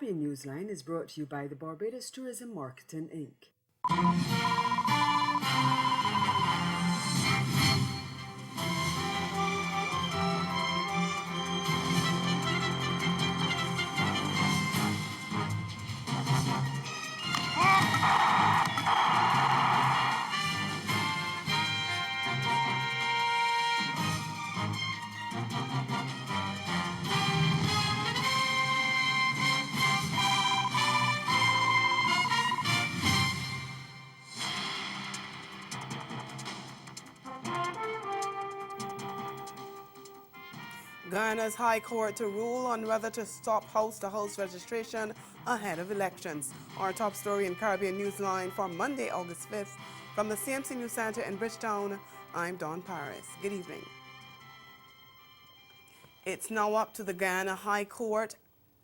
Caribbean Newsline is brought to you by the Barbados Tourism Marketing, Inc. Guyana's High Court to rule on whether to stop house-to-house registration ahead of elections. Our top story in Caribbean Newsline for Monday, August 5th. From the CMC News Center in Bridgetown, I'm Dawn Paris. Good evening. It's now up to the Guyana High Court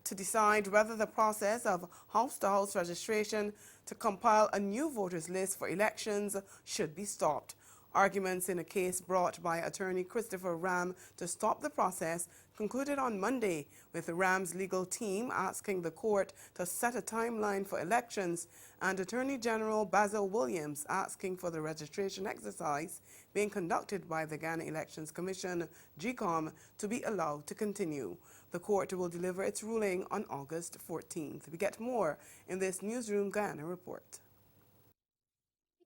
to decide whether the process of house-to-house registration to compile a new voters list for elections should be stopped. Arguments in a case brought by attorney Christopher Ram to stop the process concluded on Monday, with Ram's legal team asking the court to set a timeline for elections and Attorney General Basil Williams asking for the registration exercise being conducted by the Ghana Elections Commission, GECOM, to be allowed to continue. The court will deliver its ruling on August 14th. We get more in this Newsroom Guyana report.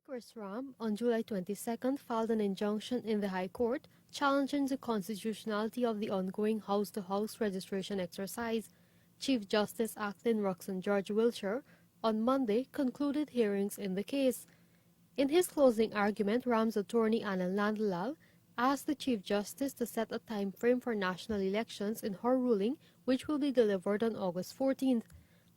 Chris Ram, on July 22nd, filed an injunction in the High Court challenging the constitutionality of the ongoing house-to-house registration exercise. Chief Justice Acting Roxanne George Wiltshire on Monday concluded hearings in the case. In his closing argument, Ram's attorney Anand Nandlal asked the Chief Justice to set a time frame for national elections in her ruling, which will be delivered on August 14th.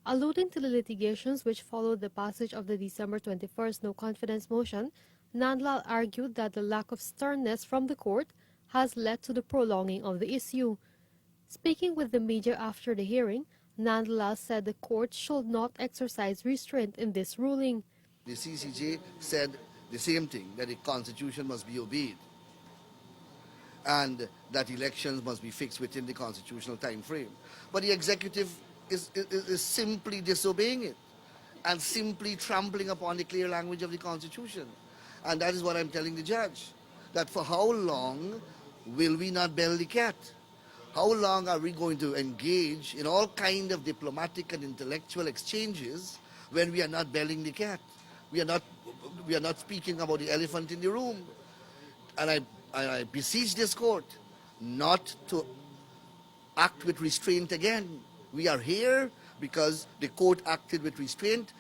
Alluding to the litigations which followed the passage of the December 21st no-confidence motion, Nandlal argued that the lack of sternness from the court has led to the prolonging of the issue. Speaking with the media after the hearing, Nandlal said the court should not exercise restraint in this ruling. The CCJ said the same thing, that the Constitution must be obeyed and that elections must be fixed within the constitutional time frame. But the executive is simply disobeying it and simply trampling upon the clear language of the Constitution. And that is what I'm telling the judge, that for how long will we not bell the cat? How long are we going to engage in all kind of diplomatic and intellectual exchanges when we are not belling the cat? We are not speaking about the elephant in the room. And I beseech this court not to act with restraint again. We are here because the court acted with restraint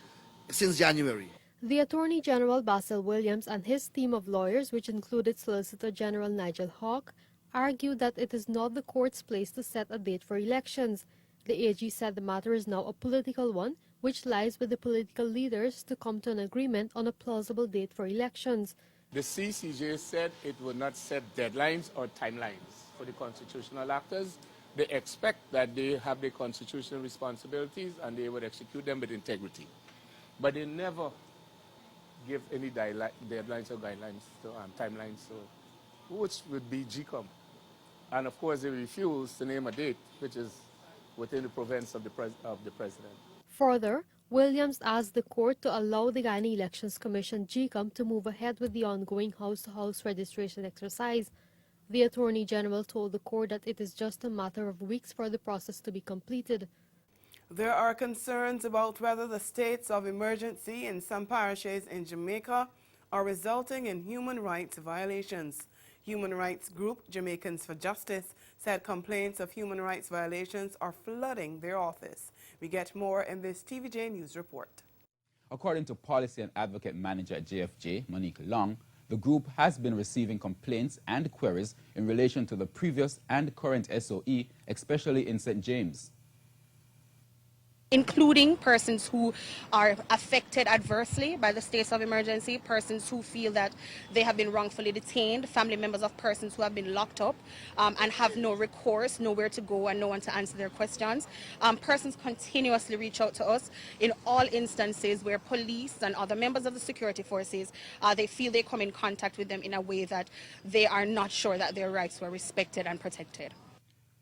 since January. The Attorney General Basil Williams and his team of lawyers, which included Solicitor General Nigel Hawke, argued that it is not the court's place to set a date for elections. The AG said the matter is now a political one, which lies with the political leaders to come to an agreement on a plausible date for elections. The CCJ said it would not set deadlines or timelines for the constitutional actors. They expect that they have their constitutional responsibilities and they would execute them with integrity. But they never give any deadlines or guidelines, timelines, which would be GECOM. And of course, they refuse to name a date, which is within the province of the president. Further, Williams asked the court to allow the Ghana Elections Commission, GECOM, to move ahead with the ongoing house-to-house registration exercise. The Attorney General told the court that it is just a matter of weeks for the process to be completed. There are concerns about whether the states of emergency in some parishes in Jamaica are resulting in human rights violations. Human rights group Jamaicans for Justice said complaints of human rights violations are flooding their office. We get more in this TVJ News report. According to Policy and Advocate Manager at JFJ, Monique Long, the group has been receiving complaints and queries in relation to the previous and current SOE, especially in St. James. Including persons who are affected adversely by the states of emergency, persons who feel that they have been wrongfully detained, family members of persons who have been locked up and have no recourse, nowhere to go and no one to answer their questions. Persons continuously reach out to us in all instances where police and other members of the security forces, they feel they come in contact with them in a way that they are not sure that their rights were respected and protected.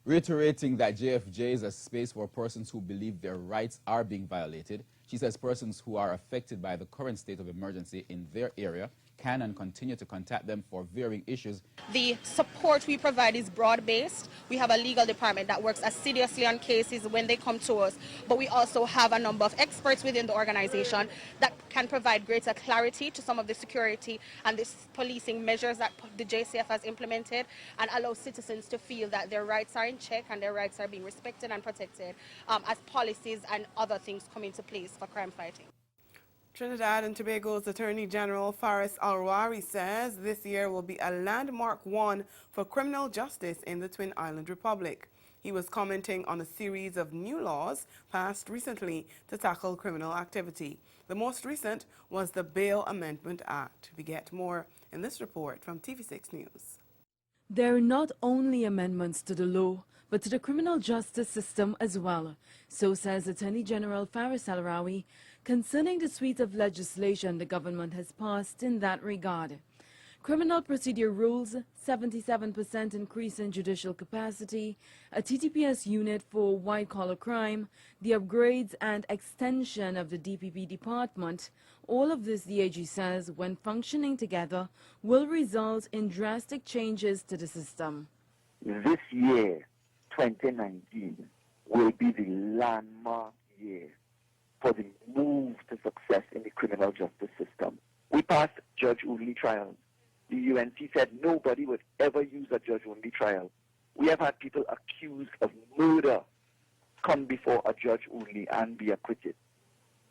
Reiterating that JFJ is a space for persons who believe their rights are being violated, she says persons who are affected by the current state of emergency in their area can and continue to contact them for varying issues. The support we provide is broad-based. We have a legal department that works assiduously on cases when they come to us, but we also have a number of experts within the organization that can provide greater clarity to some of the security and the policing measures that the JCF has implemented, and allow citizens to feel that their rights are in check and their rights are being respected and protected as policies and other things come into place for crime fighting. Trinidad and Tobago's Attorney General Faris Alwari says this year will be a landmark one for criminal justice in the Twin Island Republic. He was commenting on a series of new laws passed recently to tackle criminal activity. The most recent was the Bail Amendment Act. We get more in this report from TV6 News. There are not only amendments to the law, but to the criminal justice system as well, so says Attorney General Faris Alwari, concerning the suite of legislation the government has passed in that regard. Criminal procedure rules, 77% increase in judicial capacity, a TTPS unit for white-collar crime, the upgrades and extension of the DPP department, all of this, the AG says, when functioning together, will result in drastic changes to the system. This year, 2019, will be the landmark year for the move to success in the criminal justice system. We passed judge-only trials. The UNC said nobody would ever use a judge-only trial. We have had people accused of murder come before a judge-only and be acquitted.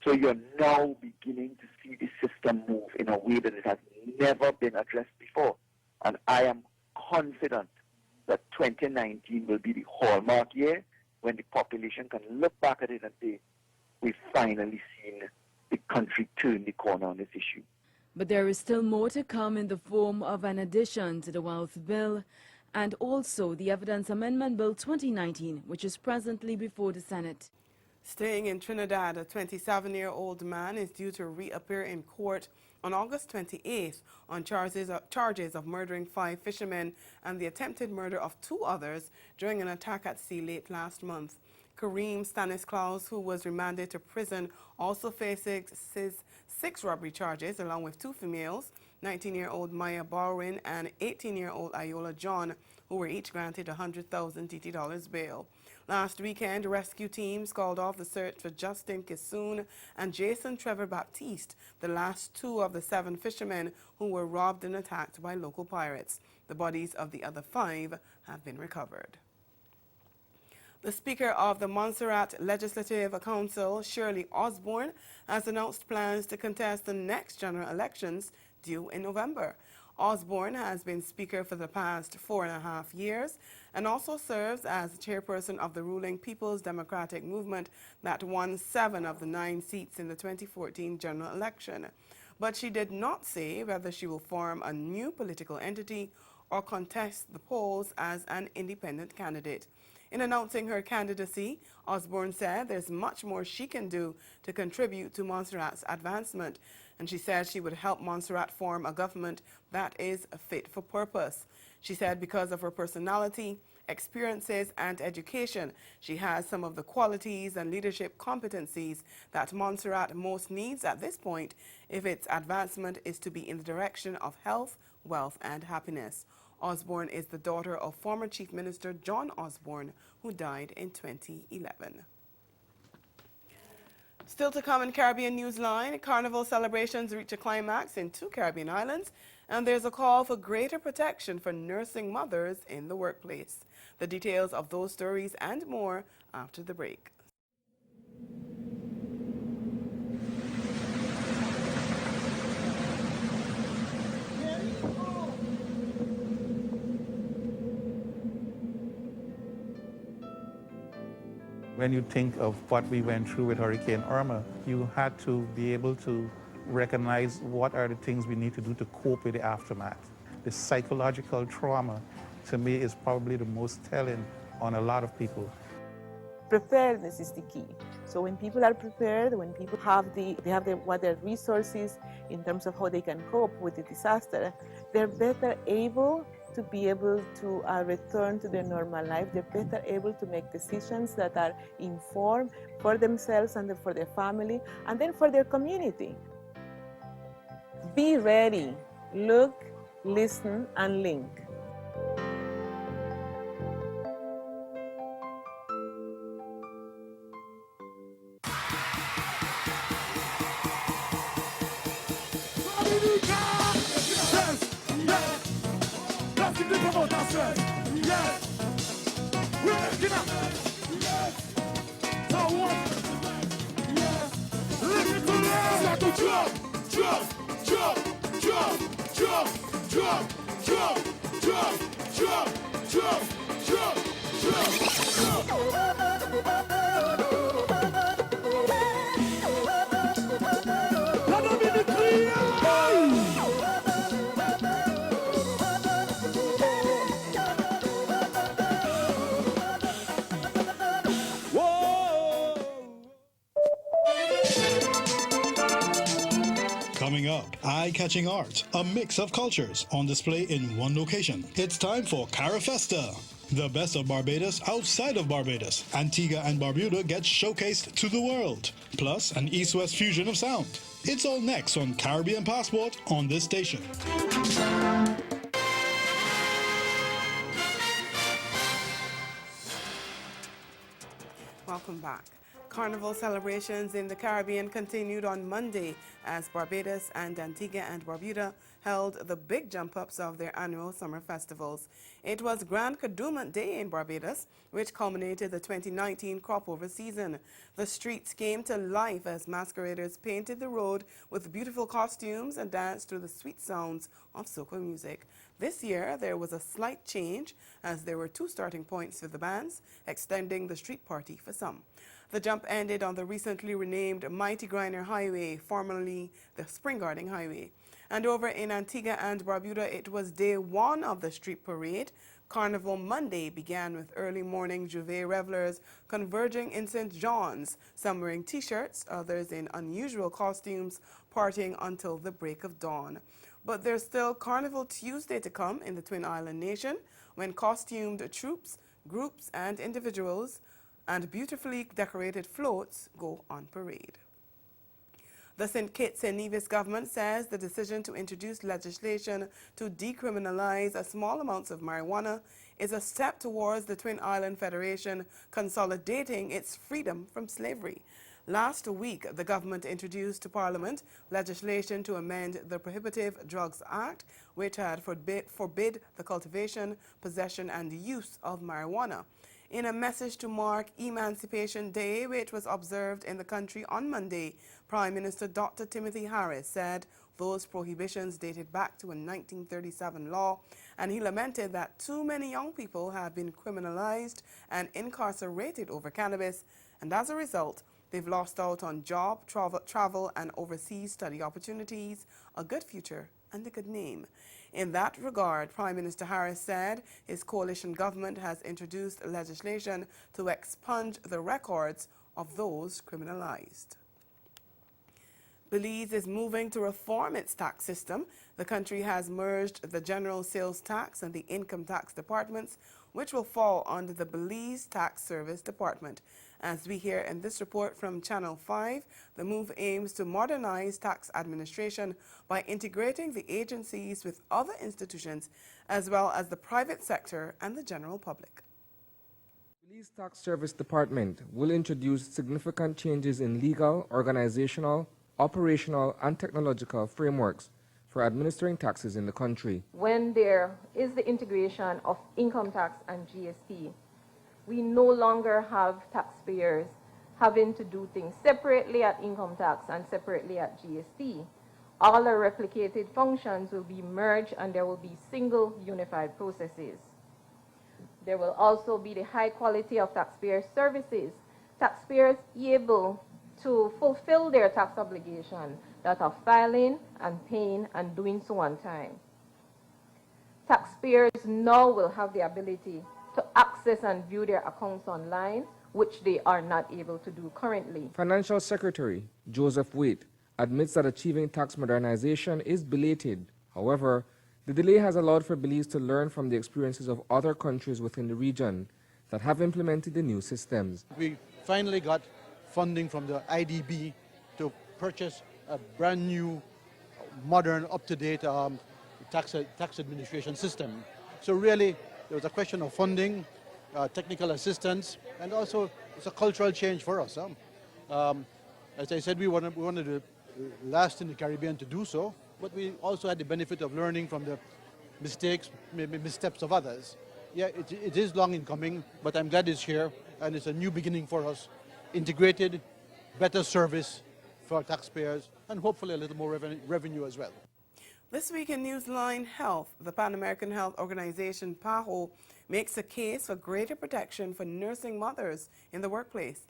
So you're now beginning to see the system move in a way that it has never been addressed before. And I am confident that 2019 will be the hallmark year when the population can look back at it and say, we've finally seen the country turn the corner on this issue. But there is still more to come in the form of an addition to the Wealth Bill and also the Evidence Amendment Bill 2019, which is presently before the Senate. Staying in Trinidad, a 27-year-old man is due to reappear in court on August 28th on charges of murdering 5 fishermen and the attempted murder of 2 others during an attack at sea late last month. Kareem Stanislaus, who was remanded to prison, also faces 6 robbery charges along with 2 females, 19-year-old Maya Barwin and 18-year-old Iola John, who were each granted $100,000 TT bail. Last weekend, rescue teams called off the search for Justin Kissoon and Jason Trevor Baptiste, the last 2 of the 7 fishermen who were robbed and attacked by local pirates. The bodies of the other 5 have been recovered. The Speaker of the Montserrat Legislative Council, Shirley Osborne, has announced plans to contest the next general elections due in November. Osborne has been Speaker for the past 4.5 years and also serves as chairperson of the ruling People's Democratic Movement that won 7 of the 9 seats in the 2014 general election. But she did not say whether she will form a new political entity or contest the polls as an independent candidate. In announcing her candidacy, Osborne said there's much more she can do to contribute to Montserrat's advancement, and she said she would help Montserrat form a government that is fit for purpose. She said because of her personality, experiences, and education, she has some of the qualities and leadership competencies that Montserrat most needs at this point if its advancement is to be in the direction of health, wealth, and happiness. Osborne is the daughter of former Chief Minister John Osborne, who died in 2011. Still to come in Caribbean Newsline, Carnival celebrations reach a climax in 2 Caribbean islands, and there's a call for greater protection for nursing mothers in the workplace. The details of those stories and more after the break. When you think of what we went through with Hurricane Irma, you had to be able to recognize what are the things we need to do to cope with the aftermath. The psychological trauma, to me, is probably the most telling on a lot of people. Preparedness is the key. So when people are prepared, when people have what their resources in terms of how they can cope with the disaster, they're better able to be able to return to their normal life. They're better able to make decisions that are informed for themselves and for their family and then for their community. Be ready. Look, listen, and link. Coming up, eye-catching art, a mix of cultures on display in one location. It's time for CaribFesta, the best of Barbados outside of Barbados. Antigua and Barbuda get showcased to the world, plus an East-West fusion of sound. It's all next on Caribbean Passport on this station. Welcome back. Carnival celebrations in the Caribbean continued on Monday as Barbados and Antigua and Barbuda held the big jump-ups of their annual summer festivals. It was Grand Kadooment Day in Barbados, which culminated the 2019 crop-over season. The streets came to life as masqueraders painted the road with beautiful costumes and danced to the sweet sounds of soca music. This year, there was a slight change as there were 2 starting points for the bands, extending the street party for some. The jump ended on the recently renamed Mighty Griner Highway, formerly the Spring Garden Highway. And over in Antigua and Barbuda, it was day 1 of the street parade. Carnival Monday began with early morning Juve revelers converging in St. John's, some wearing T-shirts, others in unusual costumes, partying until the break of dawn. But there's still Carnival Tuesday to come in the Twin Island Nation, when costumed troops, groups, and individuals and beautifully decorated floats go on parade. The St. Kitts and Nevis government says the decision to introduce legislation to decriminalize small amounts of marijuana is a step towards the Twin Island Federation consolidating its freedom from slavery. Last week, the government introduced to Parliament legislation to amend the Prohibitive Drugs Act, which had forbid the cultivation, possession, and use of marijuana. In a message to mark Emancipation Day, which was observed in the country on Monday, Prime Minister Dr. Timothy Harris said those prohibitions dated back to a 1937 law, and he lamented that too many young people have been criminalized and incarcerated over cannabis, and as a result, they've lost out on job, travel, and overseas study opportunities, a good future, and a good name. In that regard, Prime Minister Harris said his coalition government has introduced legislation to expunge the records of those criminalized. Belize is moving to reform its tax system. The country has merged the General Sales Tax and the Income Tax departments, which will fall under the Belize Tax Service Department. As we hear in this report from Channel 5, the move aims to modernize tax administration by integrating the agencies with other institutions, as well as the private sector and the general public. The Belize Tax Service Department will introduce significant changes in legal, organizational, operational, and technological frameworks for administering taxes in the country. When there is the integration of income tax and GST, we no longer have taxpayers having to do things separately at income tax and separately at GST. All the replicated functions will be merged and there will be single unified processes. There will also be the high quality of taxpayer services. Taxpayers able to fulfill their tax obligation that of filing and paying and doing so on time. Taxpayers now will have the ability to access and view their accounts online, which they are not able to do currently. Financial Secretary Joseph Waite admits that achieving tax modernization is belated. However, The delay has allowed for Belize to learn from the experiences of other countries within the region that have implemented the new systems. We finally got funding from the IDB to purchase a brand new, modern, up-to-date tax administration system. So really, there was a question of funding, technical assistance, and also it's a cultural change for us. As I said, we wanted to last in the Caribbean to do so, but we also had the benefit of learning from the mistakes, maybe missteps of others. Yeah, it is long in coming, but I'm glad it's here, and it's a new beginning for us. Integrated, better service for our taxpayers, and hopefully a little more revenue as well. This week in Newsline Health, the Pan American Health Organization, PAHO, makes a case for greater protection for nursing mothers in the workplace.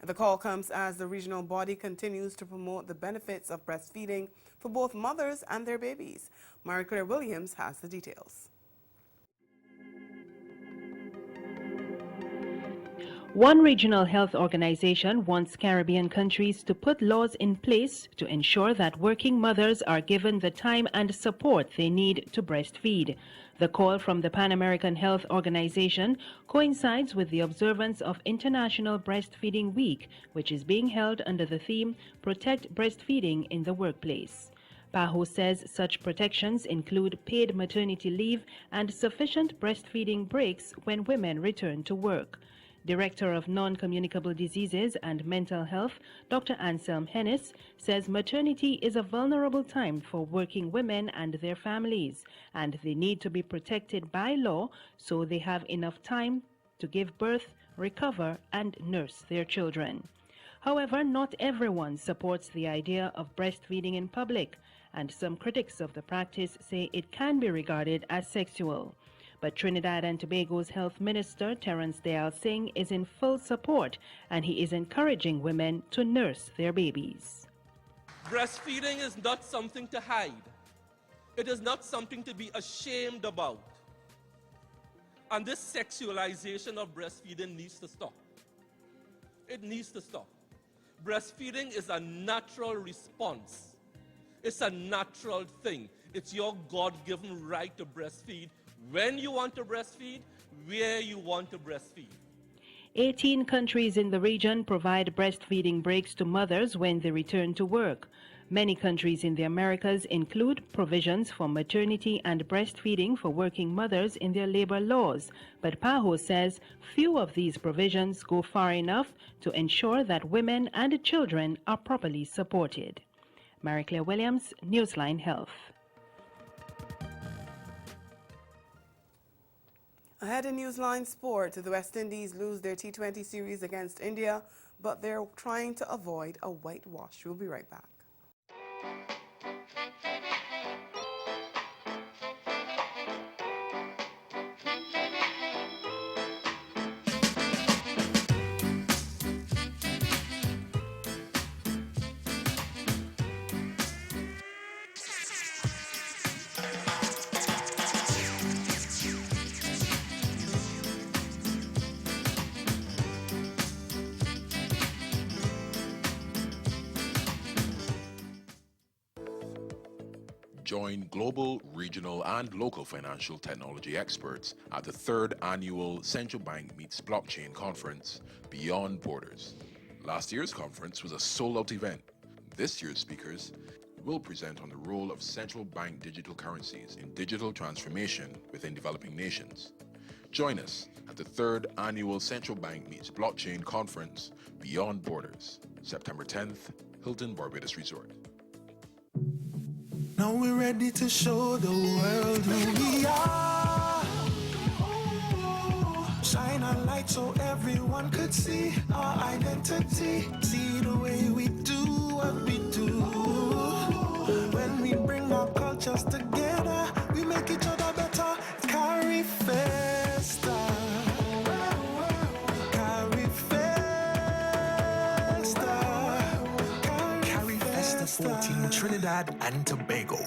The call comes as the regional body continues to promote the benefits of breastfeeding for both mothers and their babies. Marie-Claire Williams has the details. One regional health organization wants Caribbean countries to put laws in place to ensure that working mothers are given the time and support they need to breastfeed. The call from the Pan American Health Organization coincides with the observance of International Breastfeeding Week, which is being held under the theme Protect Breastfeeding in the Workplace. PAHO says such protections include paid maternity leave and sufficient breastfeeding breaks when women return to work. Director of Non-Communicable Diseases and Mental Health, Dr. Anselm Hennis, says maternity is a vulnerable time for working women and their families, and they need to be protected by law so they have enough time to give birth, recover, and nurse their children. However, not everyone supports the idea of breastfeeding in public, and some critics of the practice say it can be regarded as sexual. But Trinidad and Tobago's Health Minister, Terence Dayal Singh, is in full support, and he is encouraging women to nurse their babies. Breastfeeding is not something to hide. It is not something to be ashamed about. And this sexualization of breastfeeding needs to stop. It needs to stop. Breastfeeding is a natural response. It's a natural thing. It's your God-given right to breastfeed when you want to breastfeed, where you want to breastfeed. 18 countries in the region provide breastfeeding breaks to mothers when they return to work. Many countries in the Americas include provisions for maternity and breastfeeding for working mothers in their labor laws, but PAHO says few of these provisions go far enough to ensure that women and children are properly supported. Marie-Claire Williams, Newsline Health. Ahead in Newsline Sport, the West Indies lose their T20 series against India, but they're trying to avoid a whitewash. We'll be right back. Join global, regional, and local financial technology experts at the 3rd Annual Central Bank Meets Blockchain Conference, Beyond Borders. Last year's conference was a sold-out event. This year's speakers will present on the role of central bank digital currencies in digital transformation within developing nations. Join us at the 3rd Annual Central Bank Meets Blockchain Conference, Beyond Borders, September 10th, Hilton Barbados Resort. Now we're ready to show the world who we are. Shine a light so everyone could see our identity. See the way we do what we do. When we bring our cultures together, we make each other better. CaribFesta. CaribFesta 14, Trinidad and Tobago.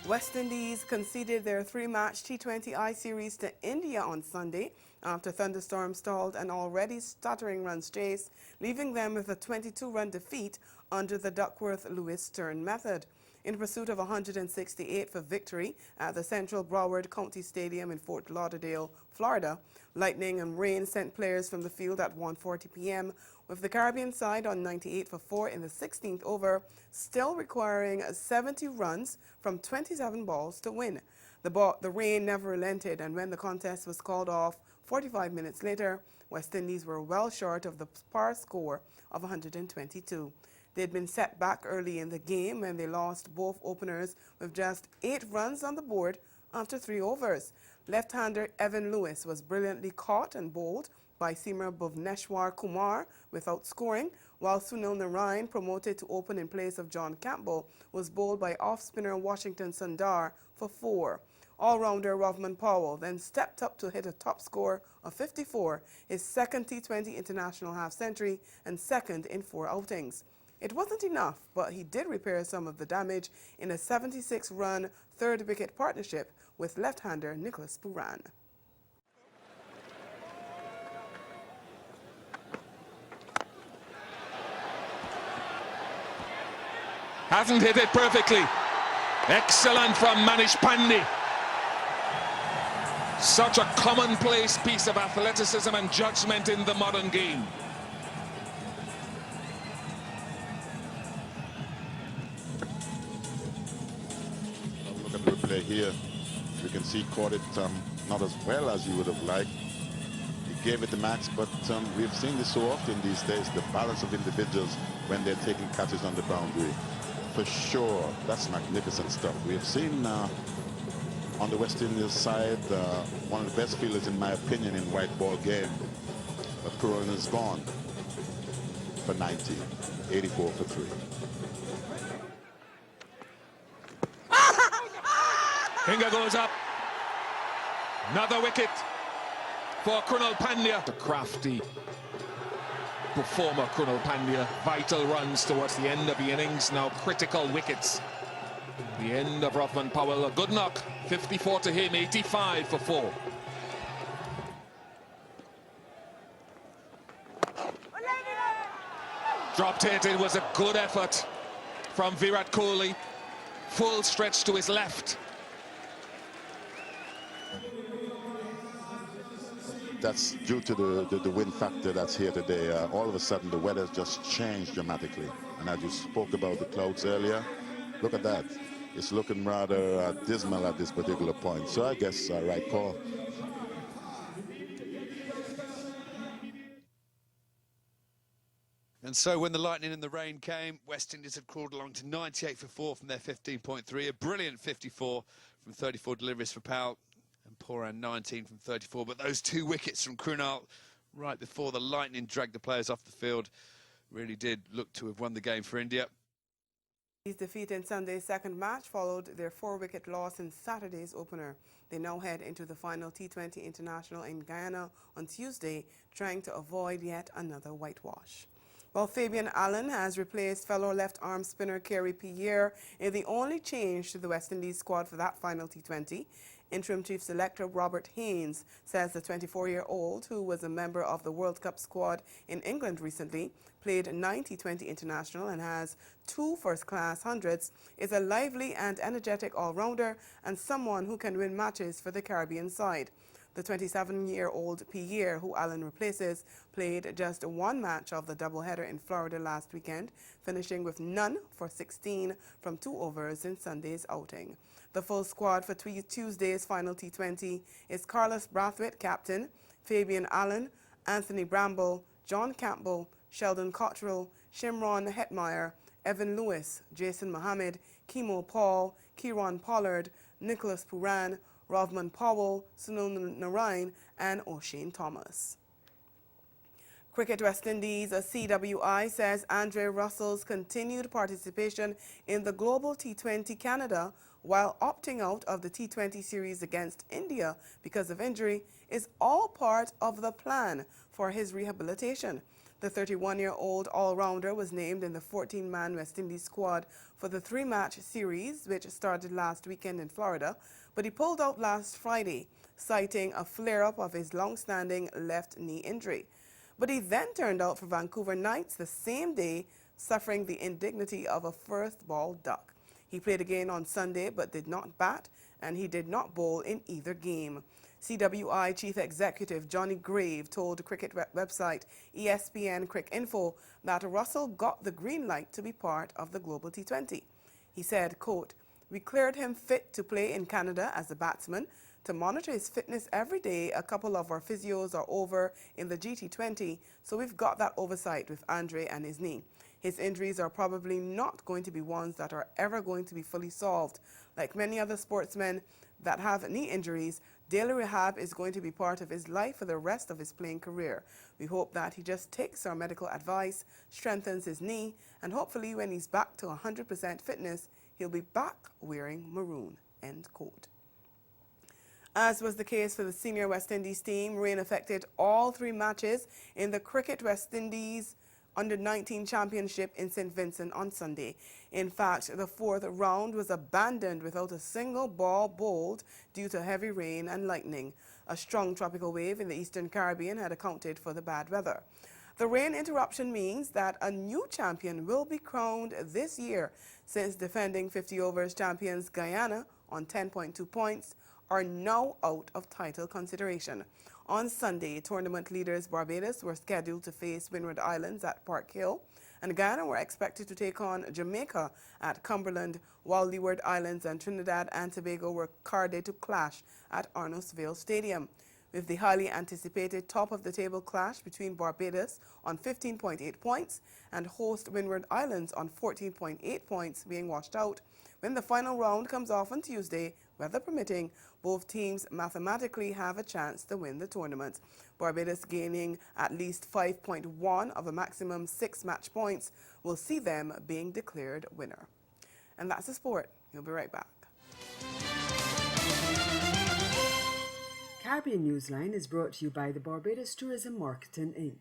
West Indies conceded their three-match T20I series to India on Sunday after thunderstorms stalled an already stuttering runs chase, leaving them with a 22-run defeat under the Duckworth-Lewis-Stern method. In pursuit of 168 for victory at the Central Broward County Stadium in Fort Lauderdale, Florida, lightning and rain sent players from the field at 1:40 p.m., with the Caribbean side on 98 for 4 in the 16th over, still requiring 70 runs from 27 balls to win. The rain never relented, and when the contest was called off 45 minutes later, West Indies were well short of the par score of 122. They'd been set back early in the game when they lost both openers with just 8 runs on the board after 3 overs. Left-hander Evan Lewis was brilliantly caught and bowled by seamer Bhuvneshwar Kumar without scoring, while Sunil Narayan, promoted to open in place of John Campbell, was bowled by off-spinner Washington Sundar for 4. All-rounder Rovman Powell then stepped up to hit a top score of 54, his second T20 international half-century and second in 4 outings. It wasn't enough, but he did repair some of the damage in a 76-run third-wicket partnership with left-hander Nicholas Pooran. Hasn't hit it perfectly. Excellent from Manish Pandey. Such a commonplace piece of athleticism and judgment in the modern game. Look at the replay here. You can see he caught it not as well as you would have liked. He gave it the max, but we've seen this so often these days, the balance of individuals when they're taking catches on the boundary. For sure, that's magnificent stuff. We have seen on the West Indies side one of the best fielders, in my opinion, in white ball game. But Pooran is gone for 90, 84 for 3. Finger goes up. Another wicket for Krunal Pandya. The crafty performer Krunal Pandya. Vital runs towards the end of the innings. Now critical wickets. The end of Rovman Powell. A good knock. 54 to him. 85 for 4. Dropped it. It was a good effort from Virat Kohli. Full stretch to his left. That's due to the wind factor that's here today. All of a sudden, the weather's just changed dramatically. And as you spoke about the clouds earlier, look at that. It's looking rather dismal at this particular point. So I guess right call. And so when the lightning and the rain came, West Indies had crawled along to 98 for 4 from their 15.3. A brilliant 54 from 34 deliveries for Powell. And Pooran 19 from 34. But those 2 wickets from Krunal right before the lightning dragged the players off the field really did look to have won the game for India. His defeat in Sunday's second match followed their 4-wicket loss in Saturday's opener. They now head into the final T20 International in Guyana on Tuesday, trying to avoid yet another whitewash. While Fabian Allen has replaced fellow left-arm spinner Kerry Pierre in the only change to the West Indies squad for that final T20, Interim Chief Selector Robert Haynes says the 24-year-old, who was a member of the World Cup squad in England recently, played 9 T20 international and has 2 first-class hundreds, is a lively and energetic all-rounder and someone who can win matches for the Caribbean side. The 27-year-old Pierre, who Allen replaces, played just 1 match of the doubleheader in Florida last weekend, finishing with none for 16 from 2 overs in Sunday's outing. The full squad for Tuesday's final T20 is Carlos Brathwaite, captain, Fabian Allen, Anthony Bramble, John Campbell, Sheldon Cottrell, Shimron Hetmeyer, Evan Lewis, Jason Mohammed, Kimo Paul, Kieron Pollard, Nicholas Pooran, Rovman Powell, Sunil Narayan, and O'Shane Thomas. Cricket West Indies, a CWI, says Andre Russell's continued participation in the Global T20 Canada while opting out of the T20 series against India because of injury is all part of the plan for his rehabilitation. The 31-year-old all-rounder was named in the 14-man West Indies squad for the three-match series, which started last weekend in Florida, but he pulled out last Friday, citing a flare-up of his long-standing left knee injury. But he then turned out for Vancouver Knights the same day, suffering the indignity of a first-ball duck. He played again on Sunday but did not bat, and he did not bowl in either game. CWI Chief Executive Johnny Grave told cricket website ESPN Cricinfo that Russell got the green light to be part of the Global T20. He said, quote, "We cleared him fit to play in Canada as a batsman. To monitor his fitness every day, a couple of our physios are over in the GT20, so we've got that oversight with Andre and his knee. His injuries are probably not going to be ones that are ever going to be fully solved. Like many other sportsmen that have knee injuries, daily rehab is going to be part of his life for the rest of his playing career. We hope that he just takes our medical advice, strengthens his knee, and hopefully when he's back to 100% fitness, he'll be back wearing maroon," end quote. As was the case for the senior West Indies team, rain affected all three matches in the Cricket West Indies Under-19 Championship in St. Vincent on Sunday. In fact, the fourth round was abandoned without a single ball bowled due to heavy rain and lightning. A strong tropical wave in the Eastern Caribbean had accounted for the bad weather. The rain interruption means that a new champion will be crowned this year, since defending 50 overs champions Guyana on 10.2 points are now out of title consideration. On Sunday, tournament leaders Barbados were scheduled to face Windward Islands at Park Hill, and Guyana were expected to take on Jamaica at Cumberland, while Leeward Islands and Trinidad and Tobago were carded to clash at Arnos Stadium. With the highly anticipated top-of-the-table clash between Barbados on 15.8 points and host Windward Islands on 14.8 points being washed out, when the final round comes off on Tuesday, weather permitting, both teams mathematically have a chance to win the tournament. Barbados gaining at least 5.1 of a maximum 6 match points will see them being declared winner. And that's the sport. We'll be right back. Caribbean Newsline is brought to you by the Barbados Tourism Marketing Inc.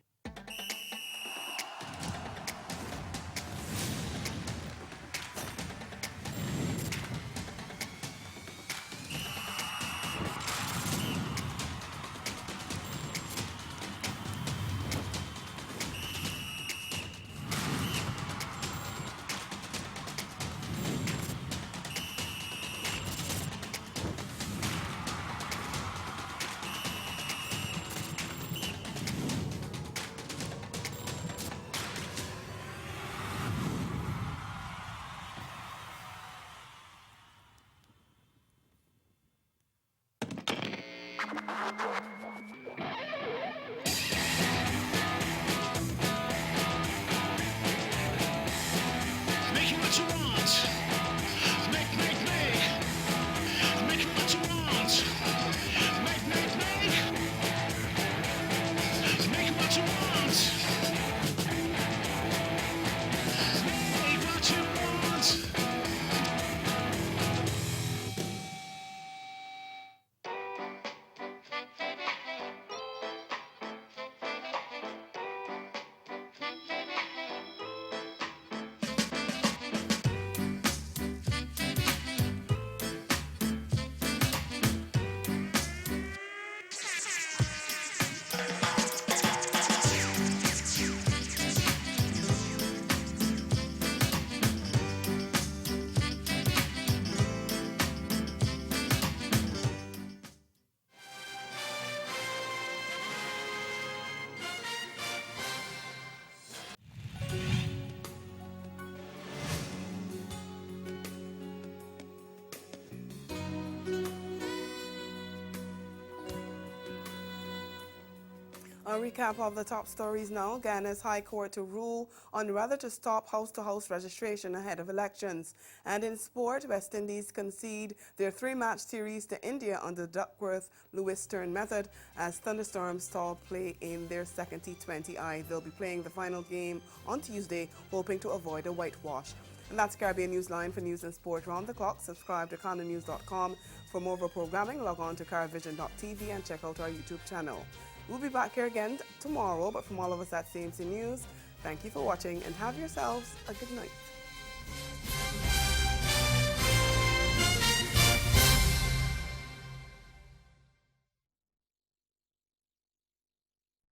A recap of the top stories now. Ghana's High Court to rule on whether to stop house-to-house registration ahead of elections. And in sport, West Indies concede their three-match series to India under Duckworth-Lewis Stern method as thunderstorms stall play in their second T20I. They'll be playing the final game on Tuesday, hoping to avoid a whitewash. And that's Caribbean Newsline. For news and sport round the clock. Subscribe to CanadaNews.com. For more of our programming, log on to CaribVision.tv and check out our YouTube channel. We'll be back here again tomorrow, but from all of us at CMC News, thank you for watching and have yourselves a good night.